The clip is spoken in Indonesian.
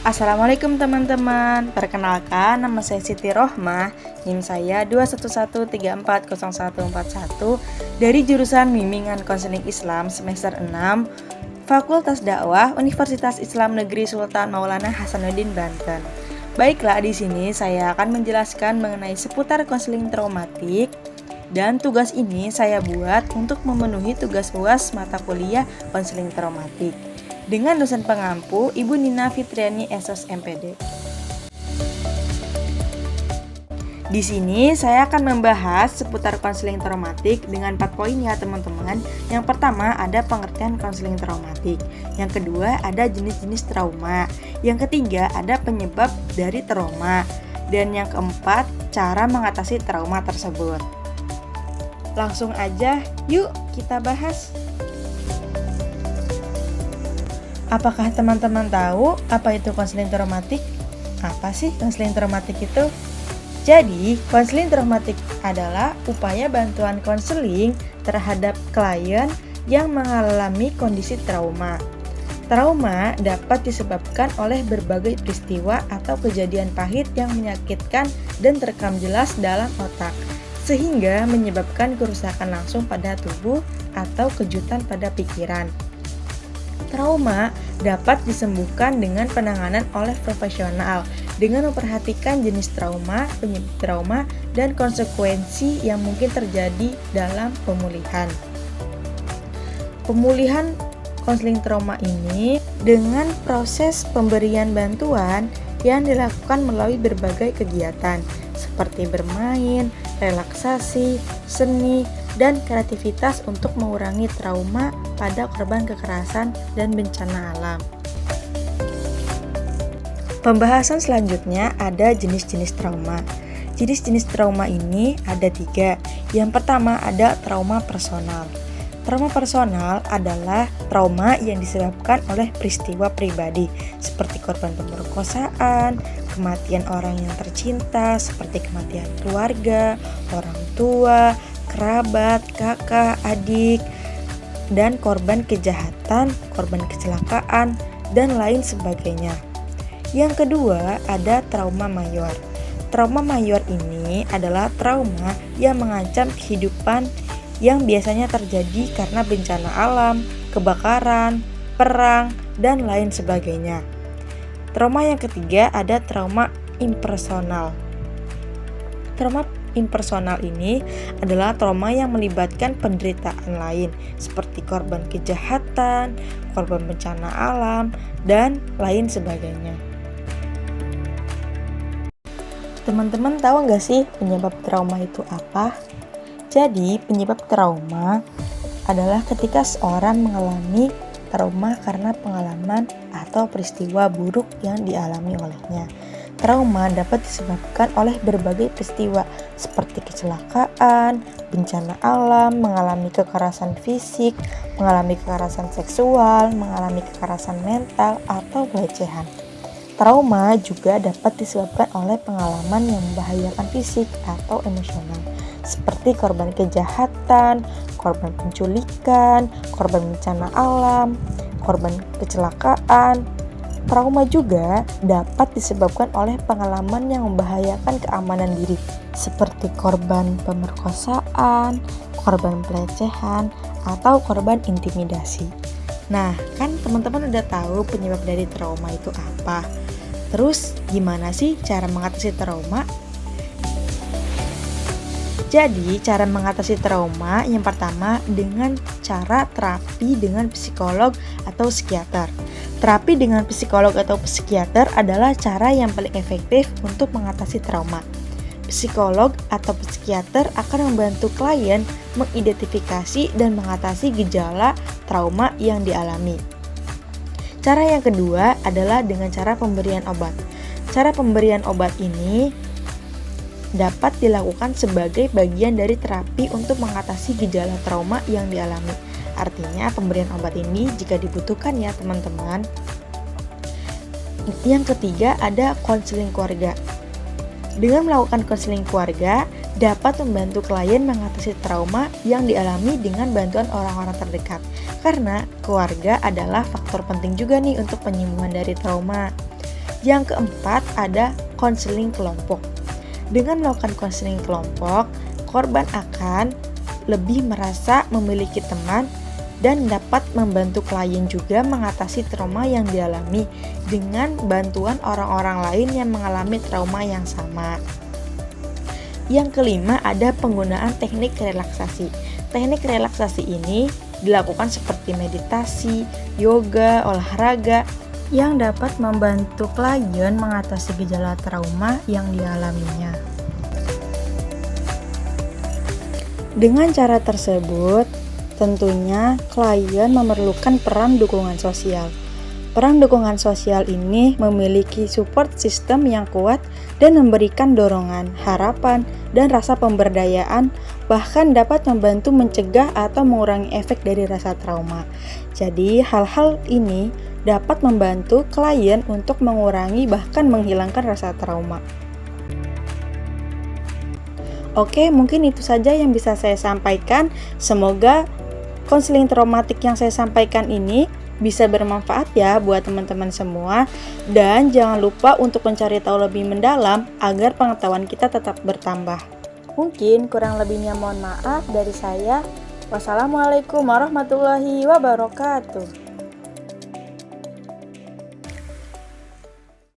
Assalamualaikum teman-teman, perkenalkan nama saya Siti Rohmah, NIM saya 211340141 dari jurusan Bimbingan Konseling Islam semester 6 Fakultas Dakwah Universitas Islam Negeri Sultan Maulana Hasanuddin Banten. Baiklah, di sini saya akan menjelaskan mengenai seputar konseling traumatik dan tugas ini saya buat untuk memenuhi tugas UAS mata kuliah konseling traumatik dengan dosen pengampu Ibu Nina Fitriani SOS MPD. Di sini saya akan membahas seputar konseling traumatik dengan 4 poin ya teman-teman. Yang pertama ada pengertian konseling traumatik. Yang kedua ada jenis-jenis trauma. Yang ketiga ada penyebab dari trauma. Dan yang keempat cara mengatasi trauma tersebut. Langsung aja yuk kita bahas. Apakah teman-teman tahu apa itu konseling traumatik? Apa sih konseling traumatik itu? Jadi, konseling traumatik adalah upaya bantuan konseling terhadap klien yang mengalami kondisi trauma. Trauma dapat disebabkan oleh berbagai peristiwa atau kejadian pahit yang menyakitkan dan terekam jelas dalam otak, sehingga menyebabkan kerusakan langsung pada tubuh atau kejutan pada pikiran. Trauma dapat disembuhkan dengan penanganan oleh profesional dengan memperhatikan jenis trauma, penyebab trauma, dan konsekuensi yang mungkin terjadi dalam pemulihan. Pemulihan konseling trauma ini dengan proses pemberian bantuan yang dilakukan melalui berbagai kegiatan seperti bermain, relaksasi, seni, dan kreativitas untuk mengurangi trauma pada korban kekerasan dan bencana alam. Pembahasan selanjutnya ada jenis-jenis trauma. Jenis-jenis trauma ini ada 3. Yang pertama ada trauma personal. Trauma personal adalah trauma yang disebabkan oleh peristiwa pribadi seperti korban pemerkosaan, kematian orang yang tercinta seperti kematian keluarga, orang tua, kerabat, kakak, adik, dan korban kejahatan, korban kecelakaan, dan lain sebagainya. Yang kedua ada trauma mayor. Trauma mayor ini adalah trauma yang mengancam kehidupan yang biasanya terjadi karena bencana alam, kebakaran, perang, dan lain sebagainya. Trauma yang ketiga ada trauma impersonal. Trauma impersonal ini adalah trauma yang melibatkan penderitaan lain seperti korban kejahatan, korban bencana alam, dan lain sebagainya. Teman-teman tahu nggak sih penyebab trauma itu apa? Jadi penyebab trauma adalah ketika seorang mengalami trauma karena pengalaman atau peristiwa buruk yang dialami olehnya. Trauma dapat disebabkan oleh berbagai peristiwa seperti kecelakaan, bencana alam, mengalami kekerasan fisik, mengalami kekerasan seksual, mengalami kekerasan mental, atau pelecehan. Trauma juga dapat disebabkan oleh pengalaman yang membahayakan fisik atau emosional, seperti korban kejahatan, korban penculikan, korban bencana alam, korban kecelakaan. Trauma juga dapat disebabkan oleh pengalaman yang membahayakan keamanan diri, seperti korban pemerkosaan, korban pelecehan, atau korban intimidasi. Nah, kan teman-teman udah tahu penyebab dari trauma itu apa. Terus, gimana sih cara mengatasi trauma? Jadi, cara mengatasi trauma yang pertama dengan cara terapi dengan psikolog atau psikiater. Terapi dengan psikolog atau psikiater adalah cara yang paling efektif untuk mengatasi trauma. Psikolog atau psikiater akan membantu klien mengidentifikasi dan mengatasi gejala trauma yang dialami. Cara yang kedua adalah dengan cara pemberian obat. Cara pemberian obat ini dapat dilakukan sebagai bagian dari terapi untuk mengatasi gejala trauma yang dialami. Artinya pemberian obat ini jika dibutuhkan ya teman-teman. Yang ketiga ada konseling keluarga. Dengan melakukan konseling keluarga dapat membantu klien mengatasi trauma yang dialami dengan bantuan orang-orang terdekat. Karena keluarga adalah faktor penting juga nih untuk penyembuhan dari trauma. Yang keempat ada konseling kelompok. Dengan melakukan konseling kelompok, korban akan lebih merasa memiliki teman dan dapat membantu klien juga mengatasi trauma yang dialami dengan bantuan orang-orang lain yang mengalami trauma yang sama. Yang kelima ada penggunaan teknik relaksasi. Teknik relaksasi ini dilakukan seperti meditasi, yoga, olahraga yang dapat membantu klien mengatasi gejala trauma yang dialaminya. Dengan cara tersebut, tentunya klien memerlukan peran dukungan sosial. Peran dukungan sosial ini memiliki support system yang kuat dan memberikan dorongan, harapan, dan rasa pemberdayaan, bahkan dapat membantu mencegah atau mengurangi efek dari rasa trauma. Jadi, hal-hal ini dapat membantu klien untuk mengurangi bahkan menghilangkan rasa trauma. Oke, mungkin itu saja yang bisa saya sampaikan. Semoga konseling traumatik yang saya sampaikan ini bisa bermanfaat ya buat teman-teman semua. Dan jangan lupa untuk mencari tahu lebih mendalam agar pengetahuan kita tetap bertambah. Mungkin kurang lebihnya mohon maaf dari saya. Wassalamualaikum warahmatullahi wabarakatuh.